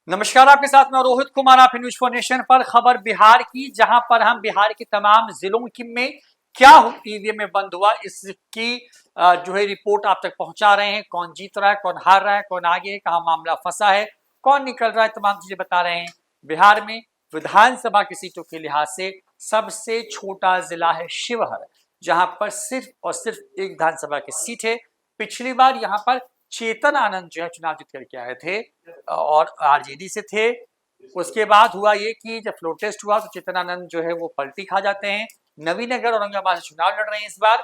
नमस्कार, आपके साथ मैं रोहित कुमार। आप न्यूज फॉर नेशन पर खबर बिहार की, जहां पर हम बिहार के तमाम जिलों की में क्या ईवीएम में बंद हुआ इसकी जो है रिपोर्ट आप तक पहुंचा रहे हैं। कौन जीत रहा है, कौन हार रहा है, कौन आगे है, कहां मामला फंसा है, कौन निकल रहा है, तमाम चीजें बता रहे हैं। बिहार में विधानसभा की सीटों के लिहाज से सबसे छोटा जिला है शिवहर, जहां पर सिर्फ और सिर्फ एक विधानसभा की सीट है। पिछली बार यहां पर चेतन आनंद जो है चुनाव जीत करके आए थे और आरजेडी से थे। उसके बाद हुआ ये कि जब फ्लोर टेस्ट हुआ तो चेतनानंद जो है वो पलटी खा जाते हैं। नवीनगर औरंगाबाद से चुनाव लड़ रहे हैं इस बार,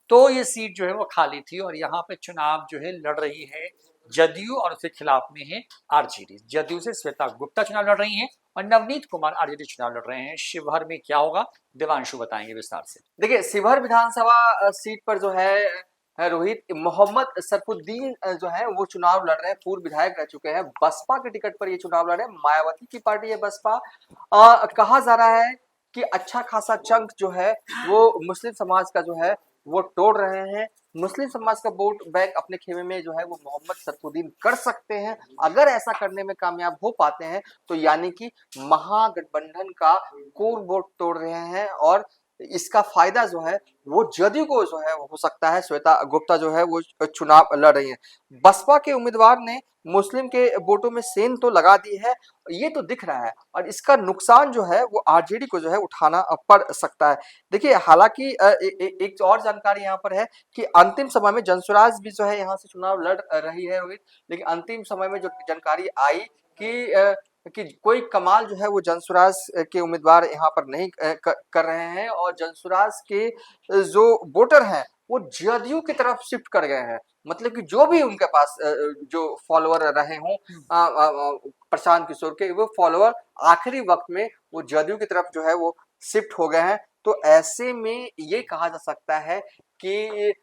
तो ये सीट जो है वो खाली थी और यहाँ पे चुनाव जो है लड़ रही है जदयू और उसके खिलाफ में है आरजेडी। जदयू से श्वेता गुप्ता चुनाव लड़ रही हैं और नवनीत कुमार आरजेडी चुनाव लड़ रहे हैं। शिवहर में क्या होगा, देवांशु बताएंगे विस्तार से। देखिए, शिवहर विधानसभा सीट पर जो है रोहित मोहम्मद सरफुद्दीन जो है वो चुनाव लड़ रहे हैं। पूर्व विधायक रह चुके हैं। बसपा के टिकट पर ये चुनाव लड़ रहे हैं। मायावती की पार्टी है बसपा। कहा जा रहा है कि अच्छा खासा चंक जो है वो मुस्लिम समाज का जो है वो तोड़ रहे हैं। मुस्लिम समाज का वोट बैंक अपने खेमे में जो है वो मोहम्मद सरफुद्दीन कर सकते हैं। अगर ऐसा करने में कामयाब हो पाते हैं तो यानी कि महागठबंधन का कोर वोट तोड़ रहे हैं और इसका फायदा जो है वो जदयू को जो है हो सकता है। श्वेता गुप्ता जो है वो चुनाव लड़ रही है। बसपा के उम्मीदवार ने मुस्लिम के वोटों में सेंध तो लगा दी है, ये तो दिख रहा है, और इसका नुकसान जो है वो आरजेडी को जो है उठाना पड़ सकता है। देखिए, हालांकि एक और जानकारी यहाँ पर है कि अंतिम समय में जनसुराज भी जो है यहाँ से चुनाव लड़ रही है रोहित। लेकिन अंतिम समय में जो जानकारी आई कि कोई कमाल जो है वो जनसुराज के उम्मीदवार यहाँ पर नहीं कर रहे हैं और जनसुराज के जो वोटर हैं वो जदयू की तरफ शिफ्ट कर गए हैं। मतलब कि जो भी उनके पास जो फॉलोअर रहे हों प्रशांत किशोर के, वो फॉलोअर आखिरी वक्त में वो जदयू की तरफ जो है वो शिफ्ट हो गए हैं। तो ऐसे में ये कहा जा सकता है कि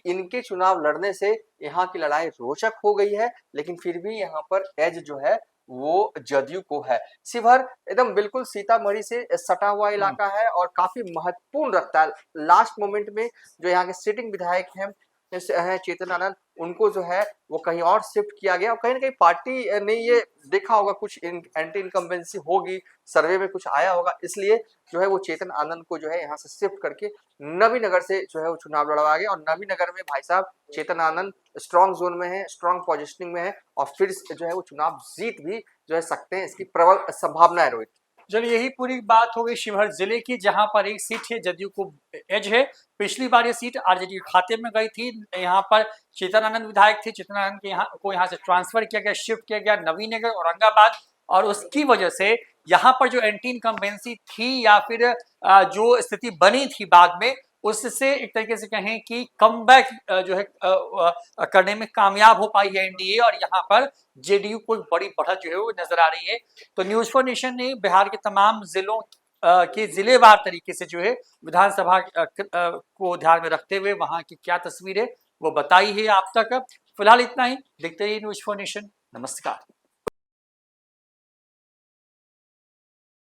इनके चुनाव लड़ने से यहाँ की लड़ाई रोचक हो गई है। लेकिन फिर भी यहाँ पर एज जो है वो जदयू को है। शिवहर एकदम बिल्कुल सीतामढ़ी से सटा हुआ इलाका है और काफी महत्वपूर्ण रखता है। लास्ट मोमेंट में जो यहाँ के सिटिंग विधायक हैं चेतन आनंद, उनको जो है वो कहीं और शिफ्ट किया गया और कहीं ना कहीं पार्टी ने ये देखा होगा कुछ एंटी इनकम्बेंसी होगी, सर्वे में कुछ आया होगा, इसलिए जो है वो चेतन आनंद को जो है यहाँ से शिफ्ट करके नवीनगर से जो है वो चुनाव लड़वाया गया। और नवीनगर में भाई साहब चेतन आनंद स्ट्रॉन्ग जोन में है, स्ट्रॉन्ग पोजिशनिंग में है और फिर जो है वो चुनाव जीत भी जो है सकते हैं, इसकी प्रबल संभावना है रोहित। चलिए, यही पूरी बात हो गई शिवहर जिले की, जहां पर एक सीट है जदयू को एज है। पिछली बार ये सीट आरजेडी के खाते में गई थी। यहाँ पर चेतनानंद विधायक थे, चेतनानंद के यहाँ से ट्रांसफर किया गया, शिफ्ट किया गया नवीनगर औरंगाबाद, और उसकी वजह से यहाँ पर जो एंटी इनकम्बेंसी थी या फिर जो स्थिति बनी थी बाद में, उससे एक तरीके से कहें कि कमबैक जो है करने में कामयाब हो पाई है एनडीए, और यहाँ पर जेडीयू को बड़ी बढ़त जो है वो नजर आ रही है। तो न्यूज फॉर नेशन ने बिहार के तमाम जिलों के जिलेवार तरीके से जो है विधानसभा को ध्यान में रखते हुए वहां की क्या तस्वीर है वो बताई है आप तक। फिलहाल इतना ही, देखते रहिए न्यूज फॉर नेशन। नमस्कार।